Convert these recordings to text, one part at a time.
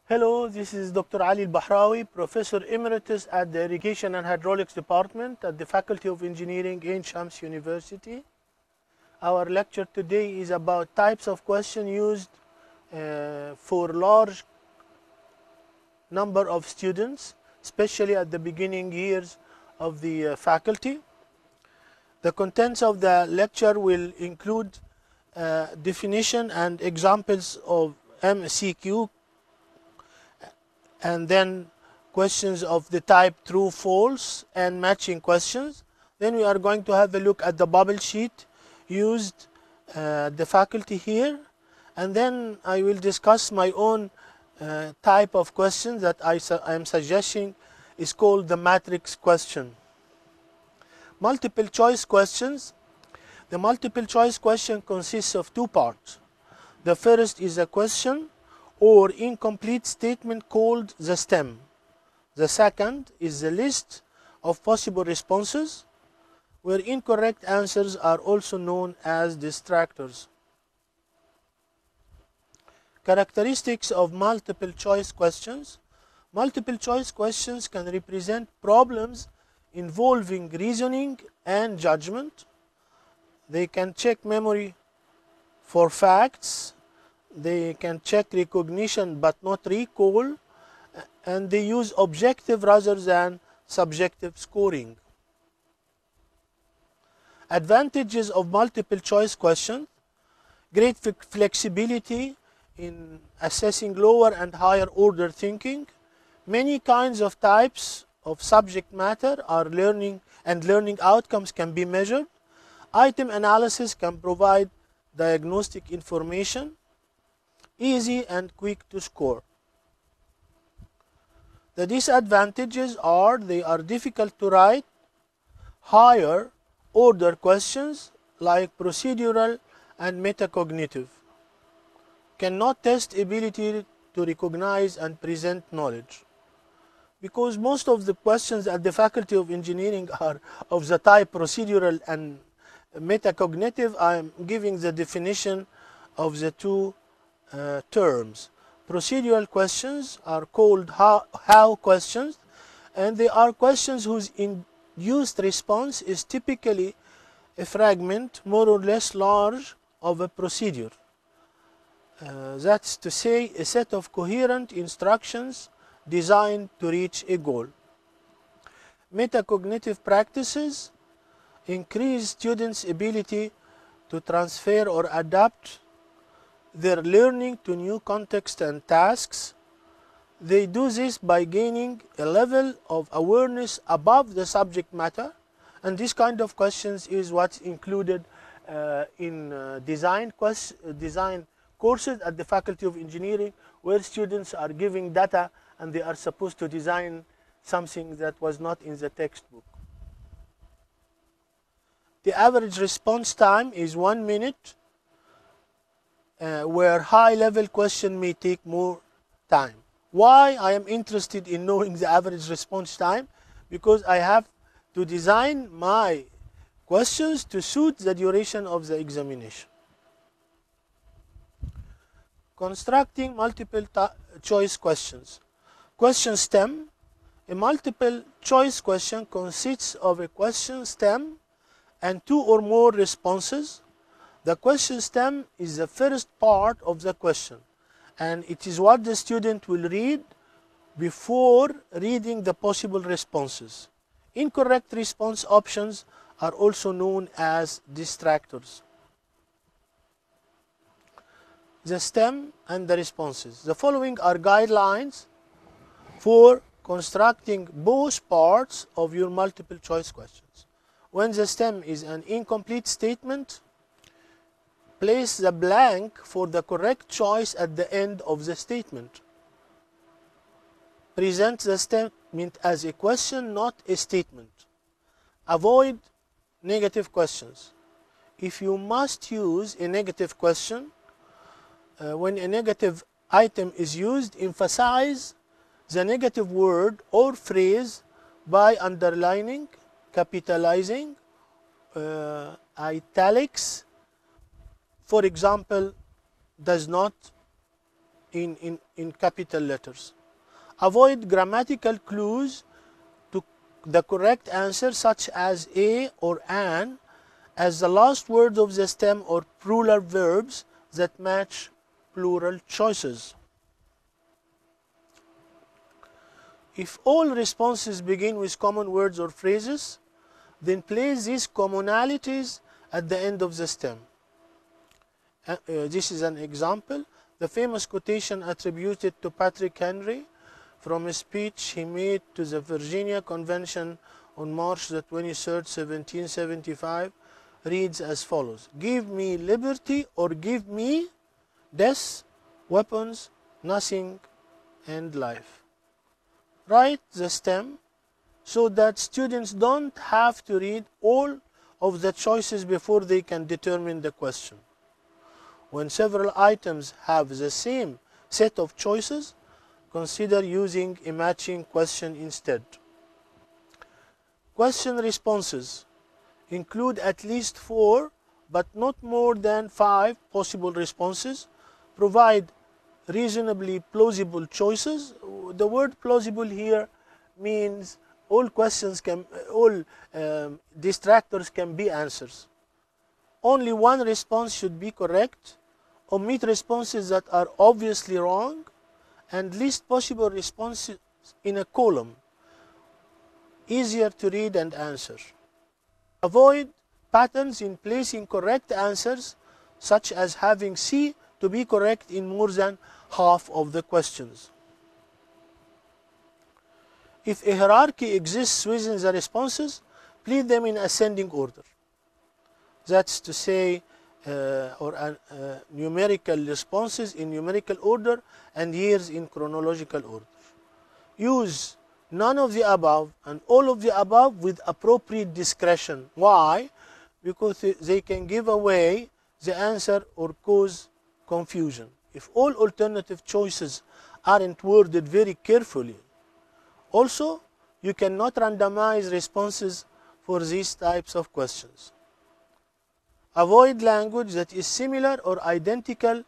Hello, this is Dr. Ali El-Bahrawy, Professor Emeritus at the Irrigation and Hydraulics Department at the Faculty of Engineering in Shams University. Our lecture today is about types of questions used for large number of students, especially at the beginning years of the faculty. The contents of the lecture will include definition and examples of MCQ, and then questions of the type true, false, and matching questions. Then we are going to have a look at the bubble sheet used the faculty here, and then I will discuss my own type of question that I am suggesting is called the matrix question. Multiple choice questions. The multiple choice question consists of two parts. The first is a question or incomplete statement called the stem. The second is the list of possible responses, where incorrect answers are also known as distractors. Characteristics of multiple choice questions. Multiple choice questions can represent problems involving reasoning and judgment. They can check memory for facts. They can check recognition but not recall, and they use objective rather than subjective scoring. Advantages of multiple choice questions: great flexibility in assessing lower and higher order thinking. Many kinds of types of subject matter are learning outcomes can be measured. Item analysis can provide diagnostic information. Easy and quick to score. The disadvantages are they are difficult to write. Higher order questions like procedural and metacognitive cannot test ability to recognize and present knowledge. Because most of the questions at the Faculty of Engineering are of the type procedural and metacognitive, I am giving the definition of the two terms. Procedural questions are called how questions, and they are questions whose induced response is typically a fragment more or less large of a procedure. That's to say, a set of coherent instructions designed to reach a goal. Metacognitive practices increase students' ability to transfer or adapt their learning to new contexts and tasks. They do this by gaining a level of awareness above the subject matter, and this kind of questions is what's included in design courses at the Faculty of Engineering, where students are giving data and they are supposed to design something that was not in the textbook. The average response time is 1 minute, where high-level question may take more time. Why I am interested in knowing the average response time? Because I have to design my questions to suit the duration of the examination. Constructing multiple choice questions. Question stem. A multiple choice question consists of a question stem and two or more responses. The question stem is the first part of the question, and it is what the student will read before reading the possible responses. Incorrect response options are also known as distractors. The stem and the responses. The following are guidelines for constructing both parts of your multiple choice questions. When the stem is an incomplete statement, place the blank for the correct choice at the end of the statement. Present the statement as a question, not a statement. Avoid negative questions. If you must use a negative question, when a negative item is used, emphasize the negative word or phrase by underlining, capitalizing, italics. For example, does not, in capital letters. Avoid grammatical clues to the correct answer such as a or an as the last word of the stem or plural verbs that match plural choices. If all responses begin with common words or phrases, then place these commonalities at the end of the stem. This is an example. The famous quotation attributed to Patrick Henry from a speech he made to the Virginia Convention on March the 23rd, 1775, reads as follows: "Give me liberty or give me death, weapons, nothing, and life." Write the stem so that students don't have to read all of the choices before they can determine the question. When several items have the same set of choices, consider using a matching question instead. Question responses include at least 4 but not more than 5 possible responses. Provide reasonably plausible choices. The word plausible here means all distractors can be answers. Only one response should be correct. Omit responses that are obviously wrong, and list possible responses in a column, easier to read and answer. Avoid patterns in placing correct answers, such as having C to be correct in more than half of the questions. If a hierarchy exists within the responses, please them in ascending order. That's to say, numerical responses in numerical order and years in chronological order. Use none of the above and all of the above with appropriate discretion. Why? Because they can give away the answer or cause confusion. If all alternative choices aren't worded very carefully. Also, you cannot randomize responses for these types of questions. Avoid language that is similar or identical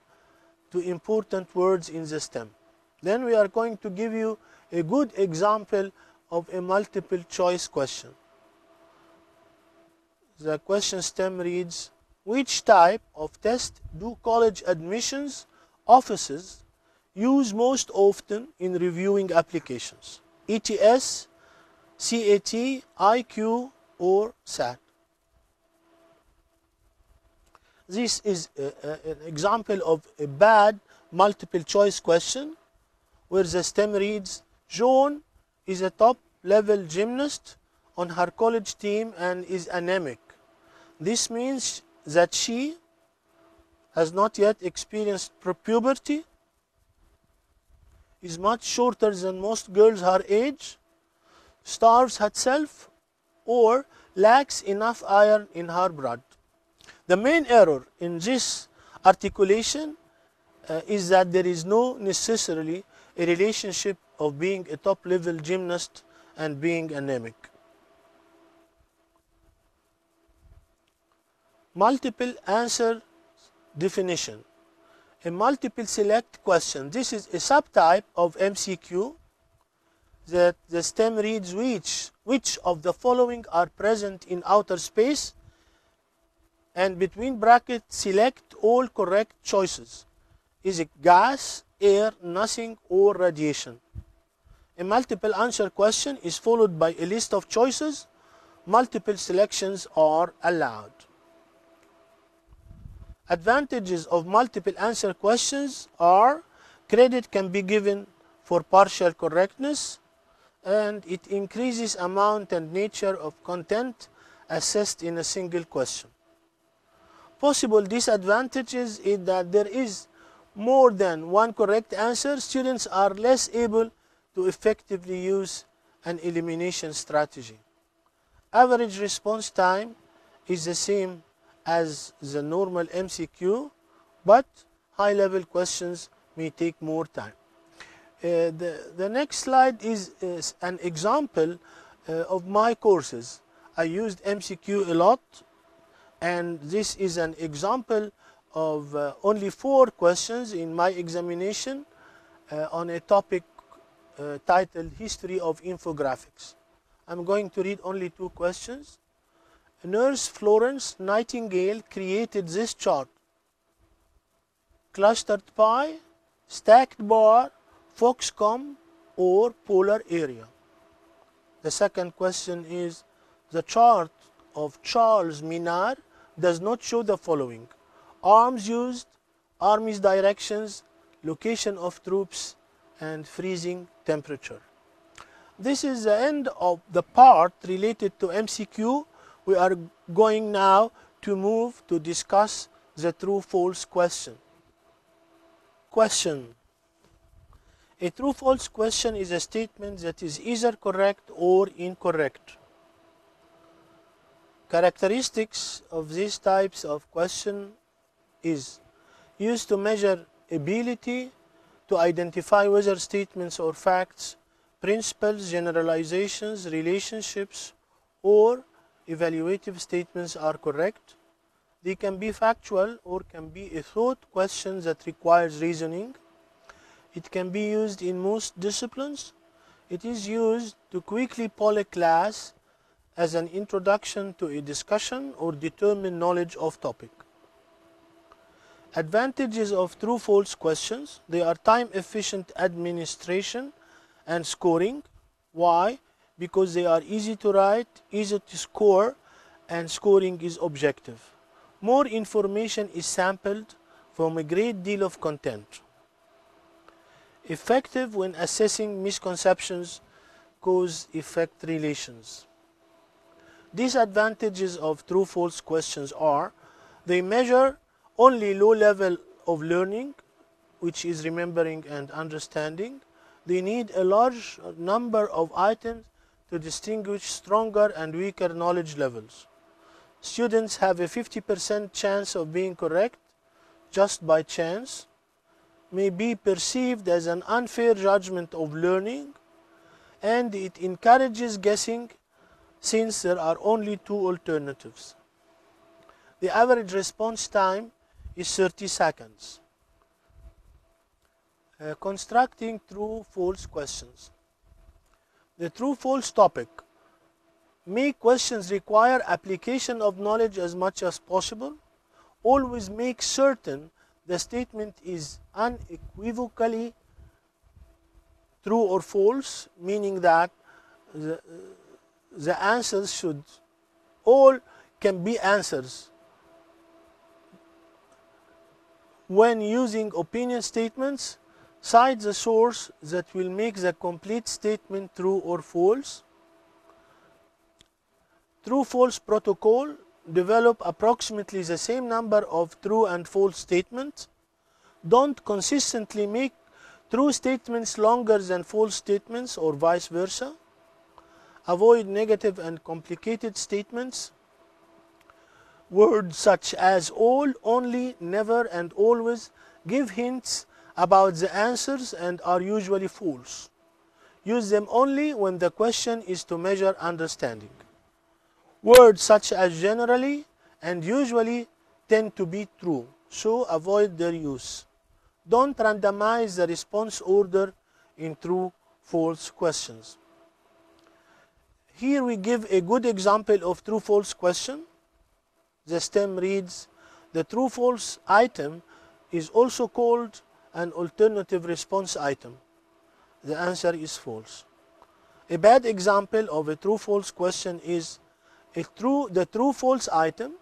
to important words in the stem. Then we are going to give you a good example of a multiple choice question. The question stem reads: which type of test do college admissions offices use most often in reviewing applications? ETS, CAT, IQ, or SAT? This is an example of a bad multiple choice question where the stem reads: Joan is a top level gymnast on her college team and is anemic. This means that she has not yet experienced puberty, is much shorter than most girls her age, starves herself, or lacks enough iron in her blood. The main error in this articulation is that there is no necessarily a relationship of being a top-level gymnast and being anemic. Multiple answer definition. A multiple select question. This is a subtype of MCQ that the stem reads: which of the following are present in outer space, and between brackets select all correct choices. Is it gas, air, nothing, or radiation? A multiple answer question is followed by a list of choices. Multiple selections are allowed. Advantages of multiple answer questions are: credit can be given for partial correctness, and it increases amount and nature of content assessed in a single question. Possible disadvantages is that there is more than one correct answer. Students are less able to effectively use an elimination strategy. Average response time is the same as the normal MCQ, but high-level questions may take more time. The next slide is an example of my courses. I used MCQ a lot, and this is an example of only 4 questions in my examination on a topic titled History of Infographics. I'm going to read only 2 questions. Nurse Florence Nightingale created this chart: clustered pie, stacked bar, Foxcom, or polar area. The second question is, the chart of Charles Minard does not show the following: arms used, army's directions, location of troops, and freezing temperature. This is the end of the part related to MCQ. We are going now to move to discuss the true-false question. Question. A true-false question is a statement that is either correct or incorrect. Characteristics of these types of question is used to measure ability to identify whether statements or facts, principles, generalizations, relationships, or evaluative statements are correct. They can be factual or can be a thought question that requires reasoning. It can be used in most disciplines. It is used to quickly poll a class as an introduction to a discussion or determine knowledge of topic. Advantages of true-false questions: they are time-efficient administration and scoring. Why? Because they are easy to write, easy to score, and scoring is objective. More information is sampled from a great deal of content. Effective when assessing misconceptions, cause-effect relations. Disadvantages of true-false questions are: they measure only low level of learning, which is remembering and understanding. They need a large number of items to distinguish stronger and weaker knowledge levels. Students have a 50% chance of being correct just by chance. May be perceived as an unfair judgment of learning, and it encourages guessing since there are only 2 alternatives. The average response time is 30 seconds. Constructing true-false questions. The true-false topic. Make questions require application of knowledge as much as possible. Always make certain the statement is unequivocally true or false, meaning that the answers should all can be answers. When using opinion statements, cite the source that will make the complete statement true or false. True-false protocol: develop approximately the same number of true and false statements. Don't consistently make true statements longer than false statements or vice versa. Avoid negative and complicated statements. Words such as all, only, never, and always give hints about the answers and are usually false. Use them only when the question is to measure understanding. Words such as generally and usually tend to be true, so avoid their use. Don't randomize the response order in true-false questions. Here we give a good example of true-false question. The stem reads, the true-false item is also called an alternative response item. The answer is false. A bad example of a true-false question is, the true-false item,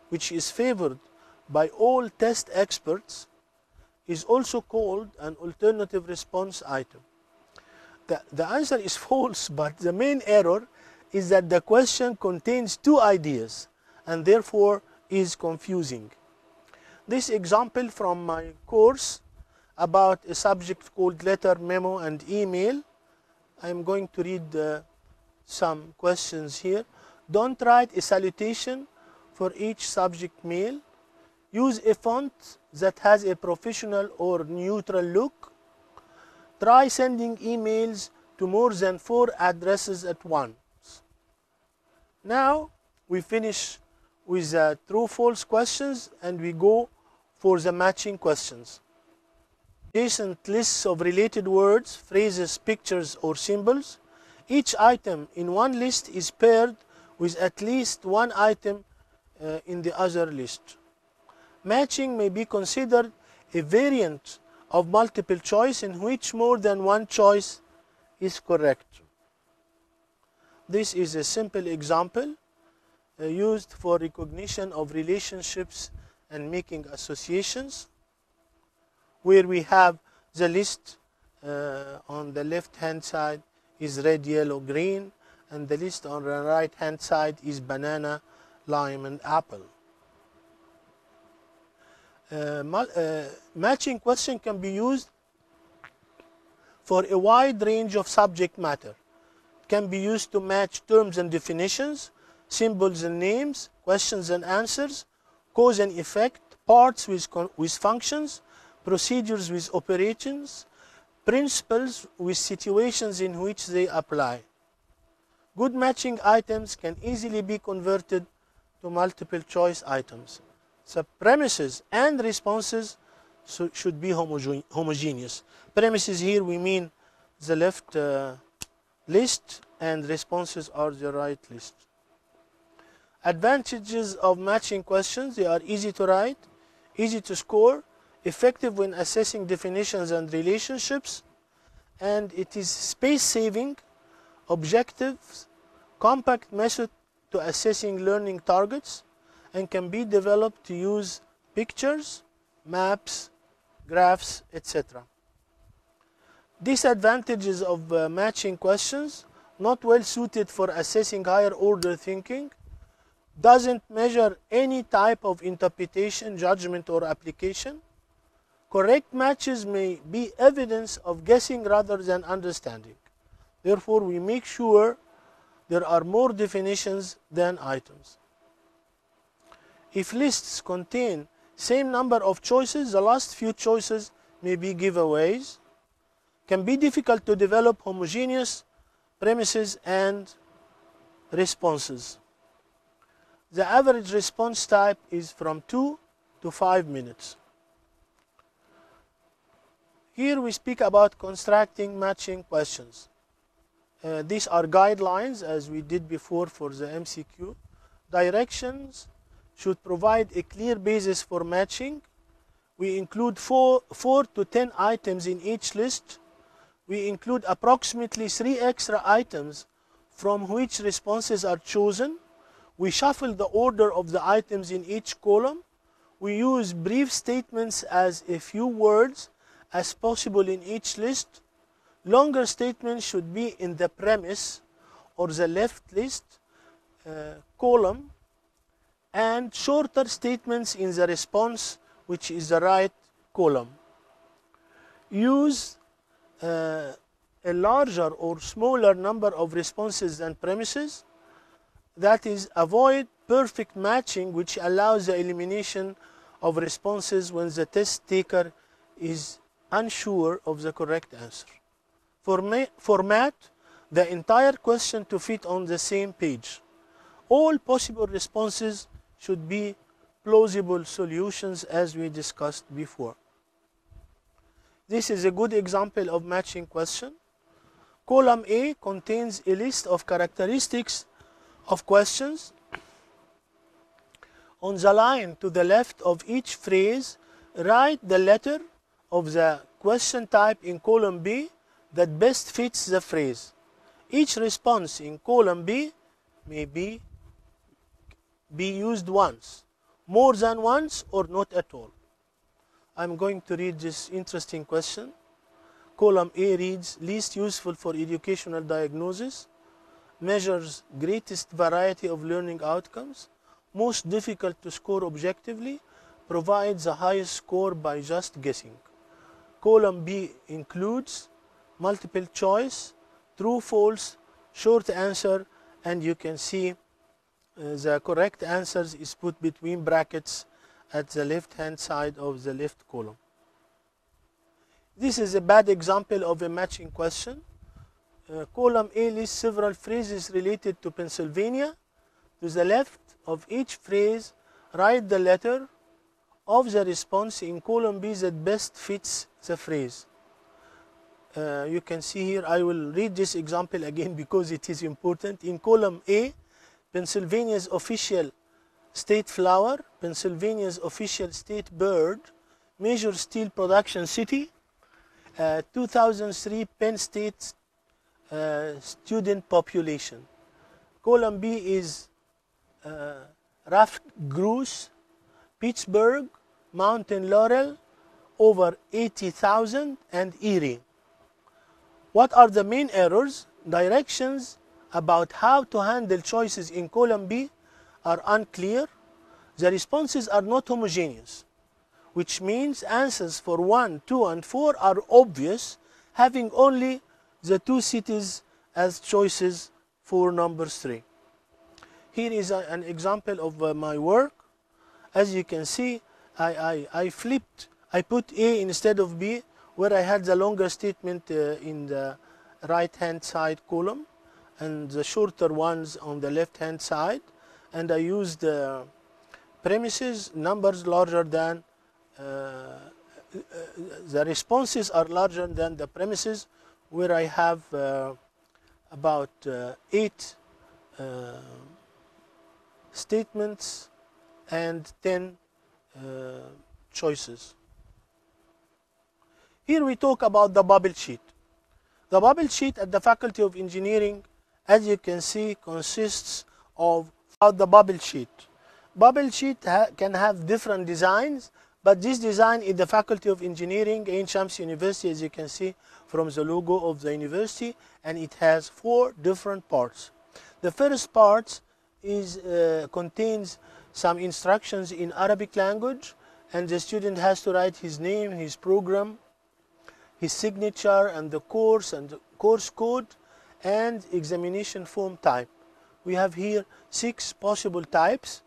which is favored by all test experts, is also called an alternative response item. The answer is false, but the main error is that the question contains 2 ideas and therefore is confusing. This example from my course about a subject called letter, memo, and email. I'm going to read some questions here. Don't write a salutation for each subject mail. Use a font that has a professional or neutral look. Try sending emails to more than 4 addresses at once. Now we finish with the true-false questions and we go for the matching questions. adjacent lists of related words, phrases, pictures, or symbols. Each item in one list is paired with at least one item in the other list. Matching may be considered a variant of multiple choice in which more than one choice is correct. This is a simple example used for recognition of relationships and making associations, where we have the list on the left hand side is red, yellow, green, and the list on the right hand side is banana, lime, and apple. Matching question can be used for a wide range of subject matter. It can be used to match terms and definitions, symbols and names, questions and answers, cause and effect, parts with functions, procedures with operations, principles with situations in which they apply. Good matching items can easily be converted to multiple choice items. So premises and responses should be homogeneous. Premises here we mean the left list, and responses are the right list. Advantages of matching questions: they are easy to write, easy to score, effective when assessing definitions and relationships, and it is space-saving, objective, compact method to assessing learning targets, and can be developed to use pictures, maps, graphs, etc. Disadvantages of matching questions: not well suited for assessing higher order thinking, doesn't measure any type of interpretation, judgment, or application. Correct matches may be evidence of guessing rather than understanding. Therefore, we make sure there are more definitions than items. If lists contain same number of choices, the last few choices may be giveaways. Can be difficult to develop homogeneous premises and responses. The average response type is from 2 to 5 minutes. Here we speak about constructing matching questions. These are guidelines, as we did before for the MCQ. Directions should provide a clear basis for matching. We include 4 to 10 items in each list. We include approximately 3 extra items from which responses are chosen. We shuffle the order of the items in each column. We use brief statements as a few words as possible in each list. Longer statements should be in the premise or the left list column, and shorter statements in the response, which is the right column. Use a larger or smaller number of responses than premises. That is, avoid perfect matching, which allows the elimination of responses when the test taker is unsure of the correct answer. Format the entire question to fit on the same page. All possible responses should be plausible solutions, as we discussed before. This is a good example of matching question. Column A contains a list of characteristics of questions. On the line to the left of each phrase, write the letter of the question type in column B that best fits the phrase. Each response in column B may be used once, more than once, or not at all. I'm going to read this interesting question. Column A reads, least useful for educational diagnosis, measures greatest variety of learning outcomes, most difficult to score objectively, provides the highest score by just guessing. Column B includes multiple choice, true, false, short answer, and you can see the correct answers is put between brackets at the left hand side of the left column. This is a bad example of a matching question. Column A lists several phrases related to Pennsylvania. To the left of each phrase, write the letter of the response in column B that best fits the phrase. You can see here, I will read this example again because it is important. In column A, Pennsylvania's official state flower, Pennsylvania's official state bird, major steel production city, 2003 Penn State student population. Column B is Ruffed Grouse, Pittsburgh, Mountain Laurel, over 80,000, and Erie. What are the main errors? Directions about how to handle choices in column B are unclear. The responses are not homogeneous, which means answers for 1, 2, and 4 are obvious, having only the 2 cities as choices for number 3. Here is an example of my work. As you can see, I flipped. I put A instead of B, where I had the longer statement in the right-hand side column and the shorter ones on the left-hand side. And I used premises, numbers larger than, the responses are larger than the premises, where I have about 8 statements and 10 choices. Here we talk about the bubble sheet. The bubble sheet at the Faculty of Engineering, as you can see, consists of the bubble sheet. Bubble sheet can have different designs, but this design in the Faculty of Engineering, Ain Shams University, as you can see from the logo of the university, and it has 4 different parts. The first part is contains some instructions in Arabic language, and the student has to write his name, his program, his signature, and the course code, and examination form type. We have here 6 possible types,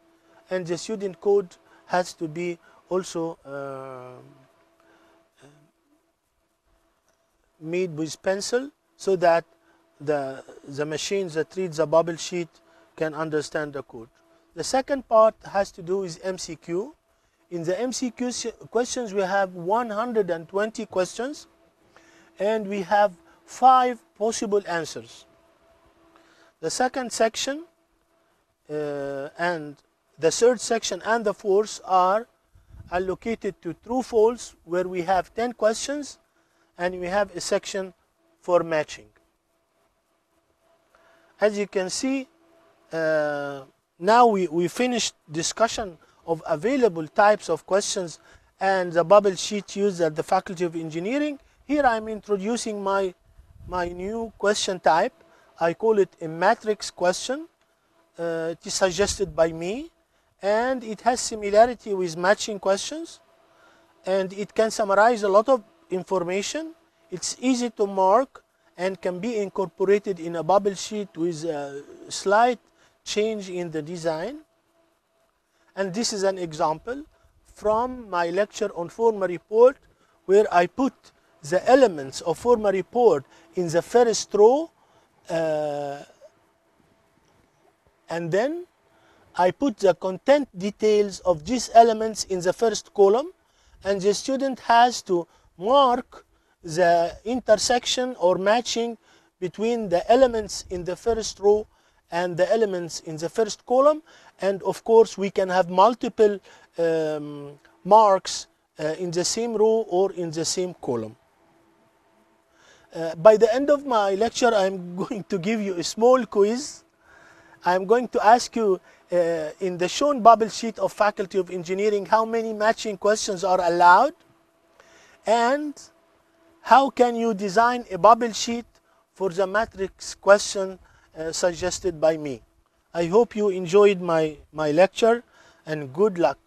and the student code has to be also made with pencil, so that the machine that reads the bubble sheet can understand the code. The second part has to do with MCQ. In the MCQ questions, we have 120 questions, and we have 5 possible answers. The second section and the third section and the fourth are allocated to true false, where we have 10 questions, and we have a section for matching. As you can see, now we finished discussion of available types of questions and the bubble sheet used at the Faculty of Engineering. Here I'm introducing my new question type. I call it a matrix question. It is suggested by me, and it has similarity with matching questions, and it can summarize a lot of information. It's easy to mark and can be incorporated in a bubble sheet with a slight change in the design. And this is an example from my lecture on form a report, where I put the elements of form a report in the first row, and then I put the content details of these elements in the first column, and the student has to mark the intersection or matching between the elements in the first row and the elements in the first column. And of course, we can have multiple marks in the same row or in the same column. By the end of my lecture, I'm going to give you a small quiz. I'm going to ask you in the shown bubble sheet of Faculty of Engineering, how many matching questions are allowed, and how can you design a bubble sheet for the matrix question suggested by me. I hope you enjoyed my lecture, and good luck.